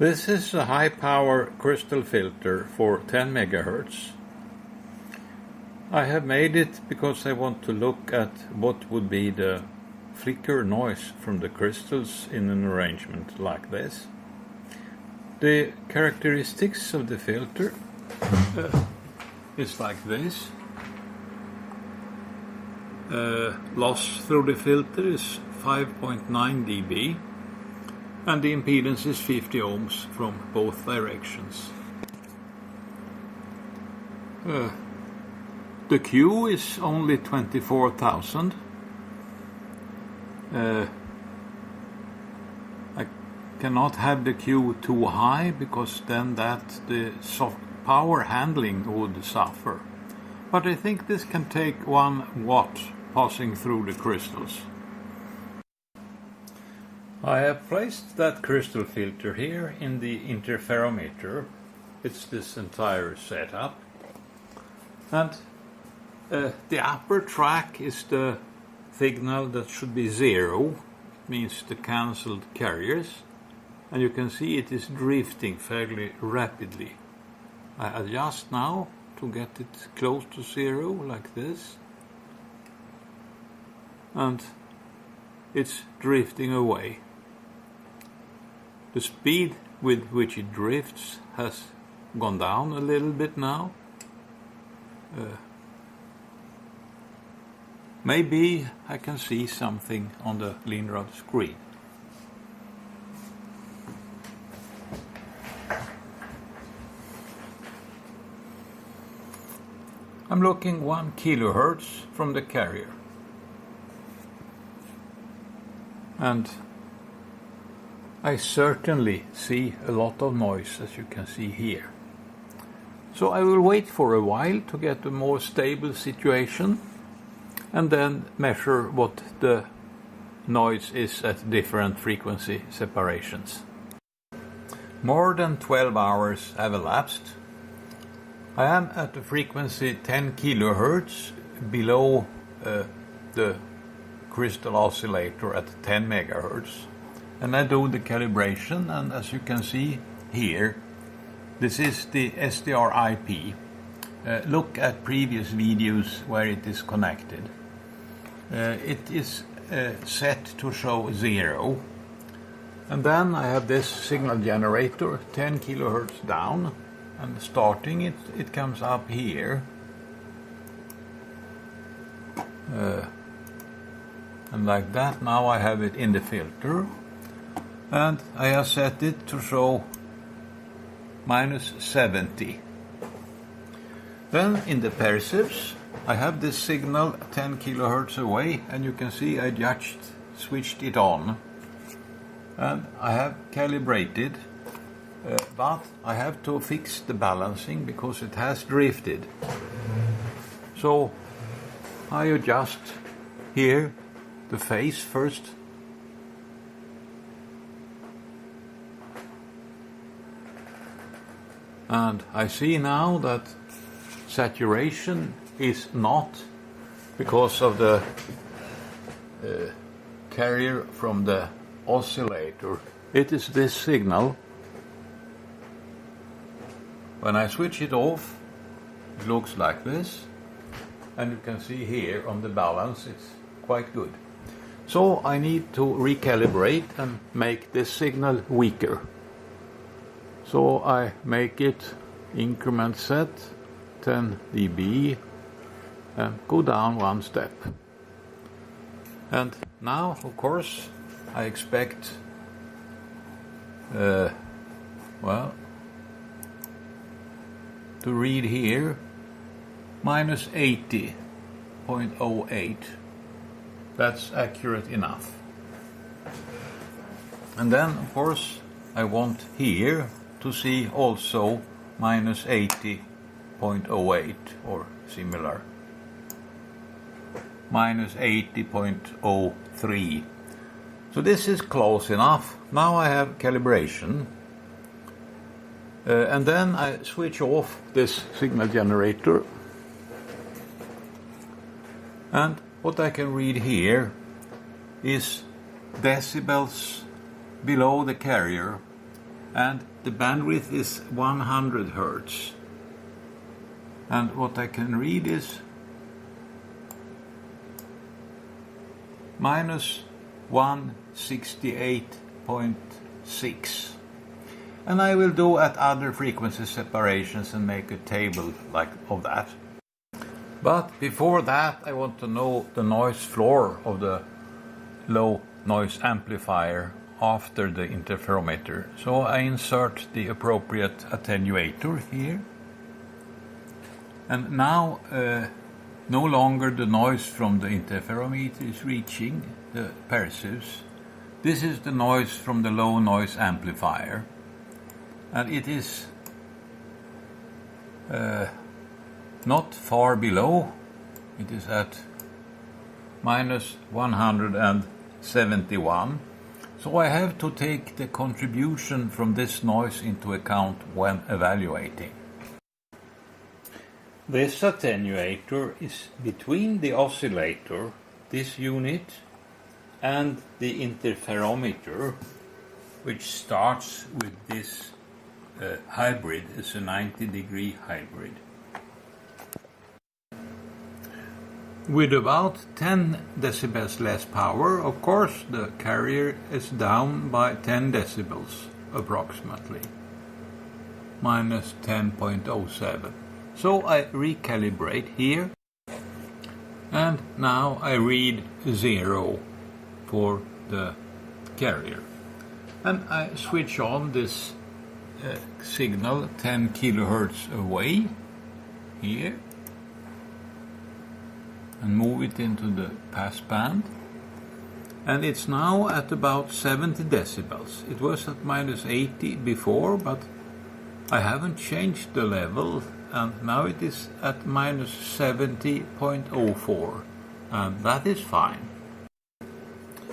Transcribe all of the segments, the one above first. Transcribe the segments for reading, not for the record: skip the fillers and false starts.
This is a high power crystal filter for 10 megahertz. I have made it because I want to look at what would be the flicker noise from the crystals in an arrangement like this. The characteristics of the filter is like this. Loss through the filter is 5.9 dB and the impedance is 50 ohms from both directions. The Q is only 24,000. I cannot have the Q too high because then the power handling would suffer. But I think this can take 1 watt passing through the crystals. I have placed that crystal filter here in the interferometer. It's this entire setup. And the upper track is the signal that should be 0, means the cancelled carriers. And you can see it is drifting fairly rapidly. I adjust now to get it close to 0, like this. And it's drifting away. The speed with which it drifts has gone down a little bit now. Maybe I can see something on the Linrod screen. I'm looking 1 kilohertz from the carrier. And I certainly see a lot of noise, as you can see here. So I will wait for a while to get a more stable situation and then measure what the noise is at different frequency separations. More than 12 hours have elapsed. I am at a frequency 10 kilohertz below the crystal oscillator at 10 megahertz. And I do the calibration, and as you can see here, this is the SDR-IP. Look at previous videos where it is connected. It is set to show 0. And then I have this signal generator 10 kilohertz down, and starting it comes up here. And like that, now I have it in the filter. And I have set it to show -70. Then in the perceivs, I have this signal 10 kilohertz away, and you can see I just switched it on. And I have calibrated, but I have to fix the balancing because it has drifted. So I adjust here the phase first. And I see now that saturation is not because of the carrier from the oscillator. It is this signal. When I switch it off, it looks like this. And you can see here on the balance it's quite good. So I need to recalibrate and make this signal weaker. So I make it increment set 10 dB and go down 1 step. And now, of course, I expect to read here -80.08. That's accurate enough. And then, of course, I want here to see also -80.08 or similar. -80.03. So this is close enough. Now I have calibration. And then I switch off this signal generator. And what I can read here is decibels below the carrier and the bandwidth is 100 Hertz. And what I can read is minus 168.6. And I will do at other frequency separations and make a table of that. But before that, I want to know the noise floor of the low noise amplifier after the interferometer. So I insert the appropriate attenuator here. And now no longer the noise from the interferometer is reaching the perceives. This is the noise from the low noise amplifier. And it is not far below. It is at minus 171. So I have to take the contribution from this noise into account when evaluating. This attenuator is between the oscillator, this unit, and the interferometer, which starts with this hybrid. It's a 90-degree hybrid. With about 10 decibels less power, of course, the carrier is down by 10 decibels approximately, minus 10.07. So I recalibrate here, and now I read 0 for the carrier. And I switch on this signal 10 kilohertz away here and move it into the passband, and it's now at about 70 decibels. It was at minus 80 before, but I haven't changed the level, and now it is at minus 70.04, and that is fine.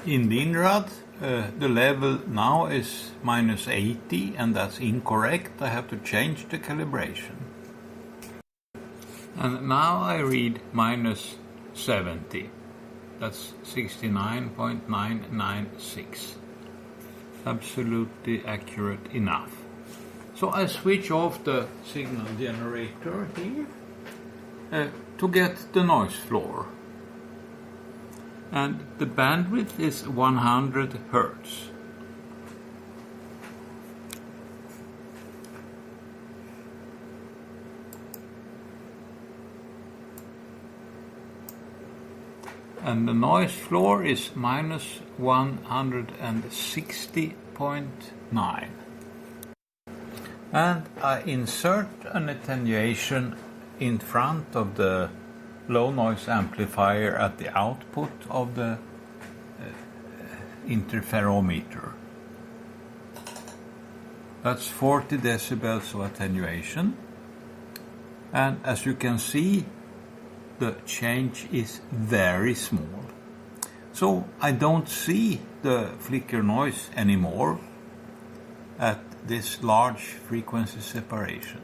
In the INRAD, the level now is minus 80, and that's incorrect. I have to change the calibration. And now I read minus 70. That's 69.996. Absolutely accurate enough. So I switch off the signal generator here to get the noise floor. And the bandwidth is 100 Hertz. And the noise floor is minus 160.9. And I insert an attenuation in front of the low noise amplifier at the output of the interferometer. That's 40 decibels of attenuation, and as you can see, the change is very small. So I don't see the flicker noise anymore at this large frequency separation.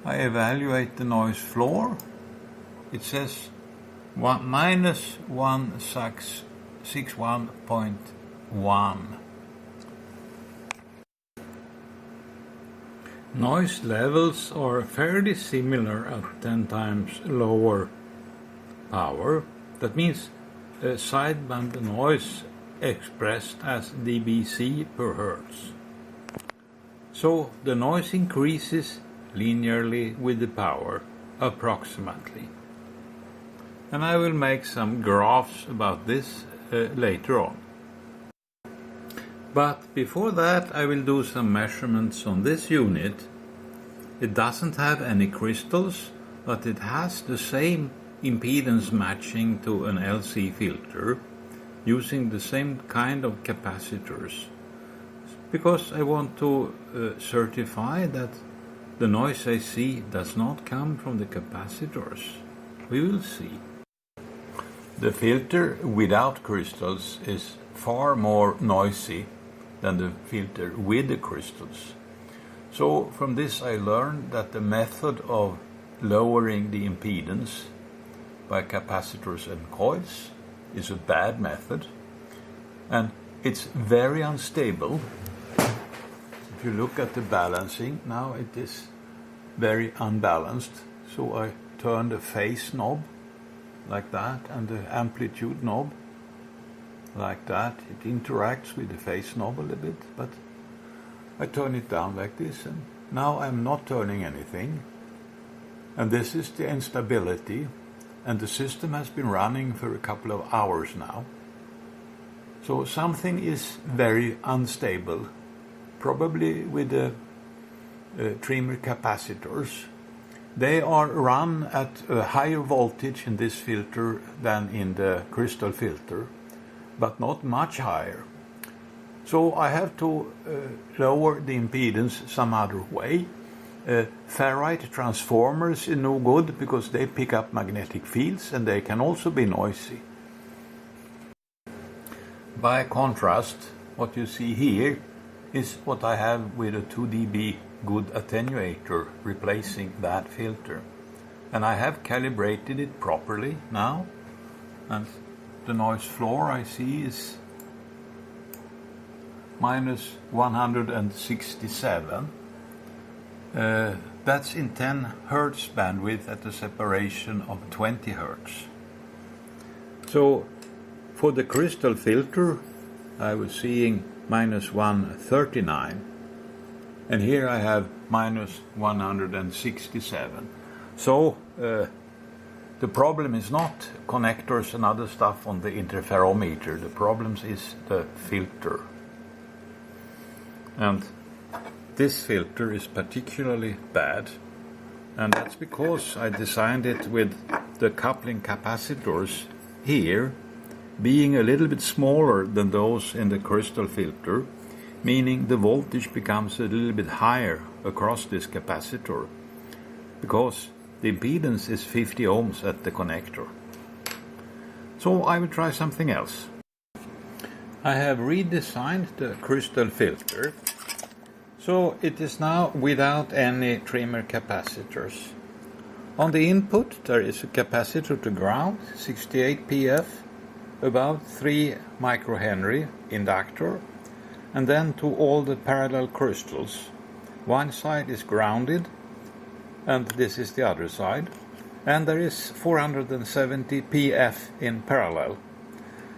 I evaluate the noise floor. It says minus 161.1. Noise levels are fairly similar at 10 times lower power. That means sideband noise expressed as dBc per hertz. So the noise increases linearly with the power, approximately. And I will make some graphs about this later on. But before that, I will do some measurements on this unit. It doesn't have any crystals, but it has the same impedance matching to an LC filter, using the same kind of capacitors, because I want to certify that the noise I see does not come from the capacitors. We will see. The filter without crystals is far more noisy than the filter with the crystals. So from this I learned that the method of lowering the impedance by capacitors and coils is a bad method, and it's very unstable. if you look at the balancing, now it is very unbalanced. So I turn the phase knob like that and the amplitude knob like that. It interacts with the phase knob a little bit, but I turn it down like this, and now I'm not turning anything. And this is the instability, and the system has been running for a couple of hours now. So something is very unstable, probably with the trimmer capacitors. They are run at a higher voltage in this filter than in the crystal filter, but not much higher. So I have to lower the impedance some other way. Ferrite transformers are no good because they pick up magnetic fields and they can also be noisy. By contrast, what you see here is what I have with a 2 dB good attenuator replacing that filter. And I have calibrated it properly now, and the noise floor I see is minus 167. That's in 10 Hertz bandwidth at a separation of 20 Hertz. So for the crystal filter I was seeing minus 139, and here I have minus 167. So the problem is not connectors and other stuff on the interferometer. The problem is the filter. And this filter is particularly bad, and that's because I designed it with the coupling capacitors here being a little bit smaller than those in the crystal filter, meaning the voltage becomes a little bit higher across this capacitor, because the impedance is 50 ohms at the connector. So I will try something else. I have redesigned the crystal filter, so it is now without any trimmer capacitors. On the input there is a capacitor to ground, 68 pF, about 3 microhenry inductor, and then to all the parallel crystals. One side is grounded, and this is the other side, and there is 470 pF in parallel.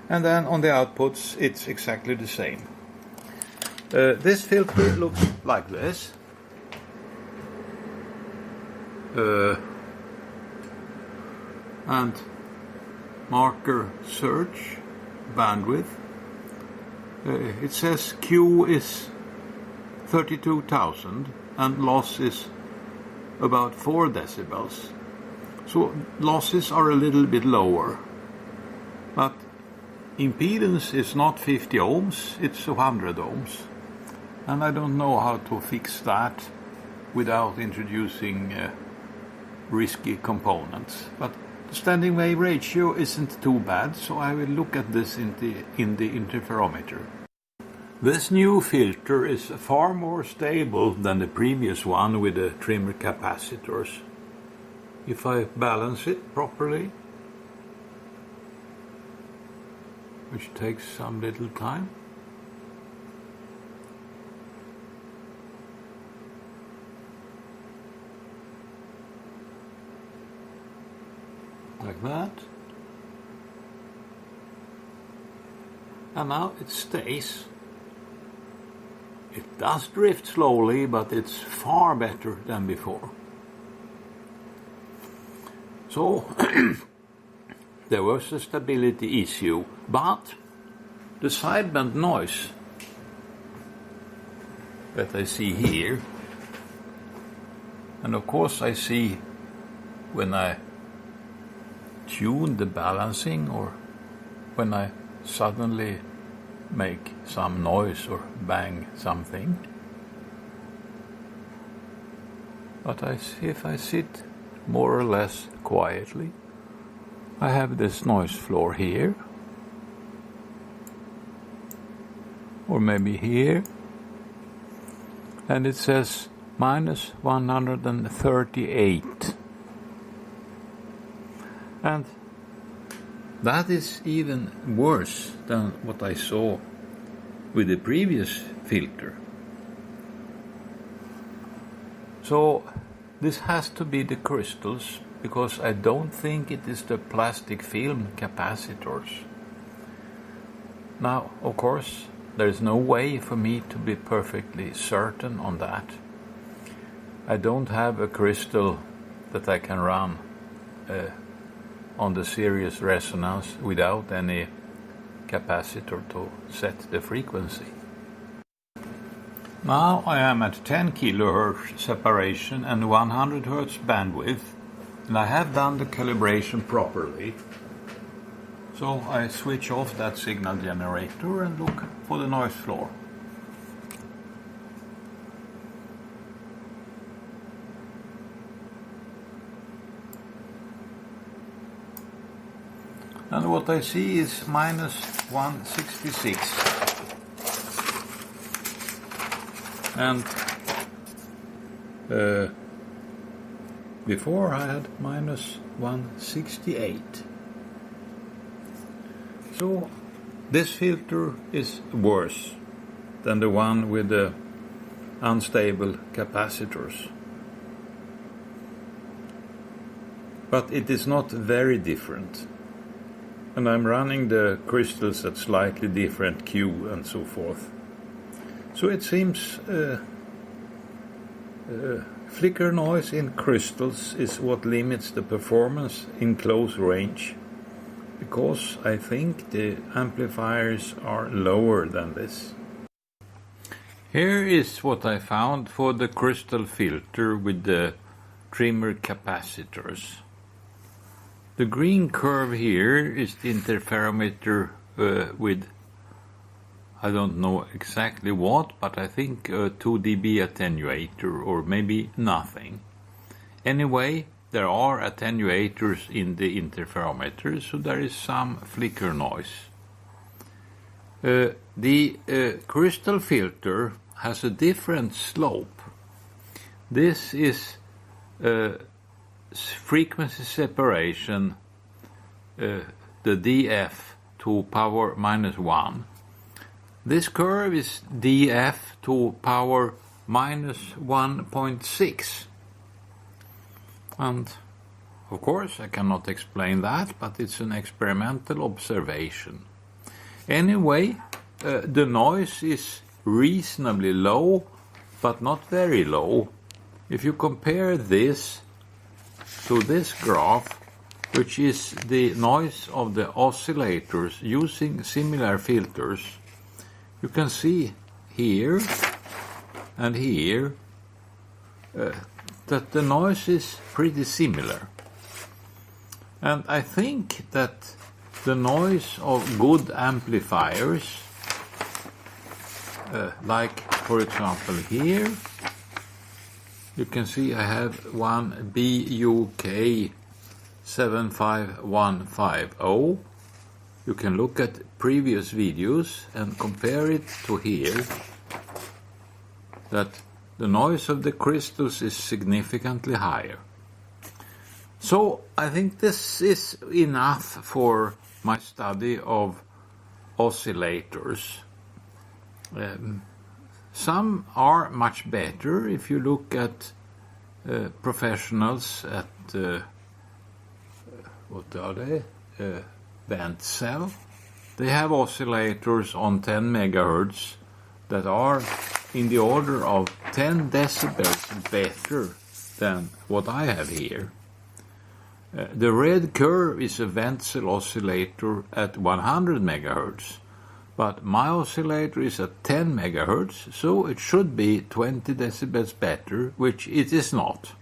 And then on the outputs it's exactly the same. This filter looks like this. And marker search bandwidth. It says Q is 32,000 and loss is about 4 decibels. So losses are a little bit lower. But impedance is not 50 ohms, it's 100 ohms. And I don't know how to fix that without introducing risky components. But the standing wave ratio isn't too bad, so I will look at this in the interferometer. This new filter is far more stable than the previous one with the trimmer capacitors. If I balance it properly, which takes some little time, like that, and now it stays. It does drift slowly, but it's far better than before. So there was a stability issue, but the sideband noise that I see here, and of course I see when I tune the balancing or when I suddenly make some noise or bang something. But if I sit more or less quietly, I have this noise floor here, or maybe here, and it says minus 138. And that is even worse than what I saw with the previous filter. So this has to be the crystals, because I don't think it is the plastic film capacitors. Now, of course, there is no way for me to be perfectly certain on that. I don't have a crystal that I can run on the series resonance without any capacitor to set the frequency. Now I am at 10 kHz separation and 100 Hz bandwidth, and I have done the calibration properly. So I switch off that signal generator and look for the noise floor. And what I see is minus 166. And before I had minus 168. So this filter is worse than the one with the unstable capacitors. But it is not very different. And I'm running the crystals at slightly different Q and so forth. So it seems flicker noise in crystals is what limits the performance in close range, because I think the amplifiers are lower than this. Here is what I found for the crystal filter with the trimmer capacitors. The green curve here is the interferometer with, I don't know exactly what, but I think a 2 dB attenuator, or maybe nothing. Anyway, there are attenuators in the interferometer, so there is some flicker noise. The crystal filter has a different slope. This is frequency separation, the df to power minus 1. This curve is df to power minus 1.6. And of course I cannot explain that, but it's an experimental observation. Anyway, the noise is reasonably low, but not very low. If you compare this to this graph, which is the noise of the oscillators using similar filters, you can see here and here that the noise is pretty similar. And I think that the noise of good amplifiers, like for example here, you can see I have one BUK 75150. You can look at previous videos and compare it to here, that the noise of the crystals is significantly higher. So I think this is enough for my study of oscillators. Some are much better if you look at professionals at what are they? Band cell. They have oscillators on 10 megahertz that are in the order of 10 decibels better than what I have here. The red curve is a Wenzel oscillator at 100 megahertz, but my oscillator is at 10 megahertz, so it should be 20 decibels better, which it is not.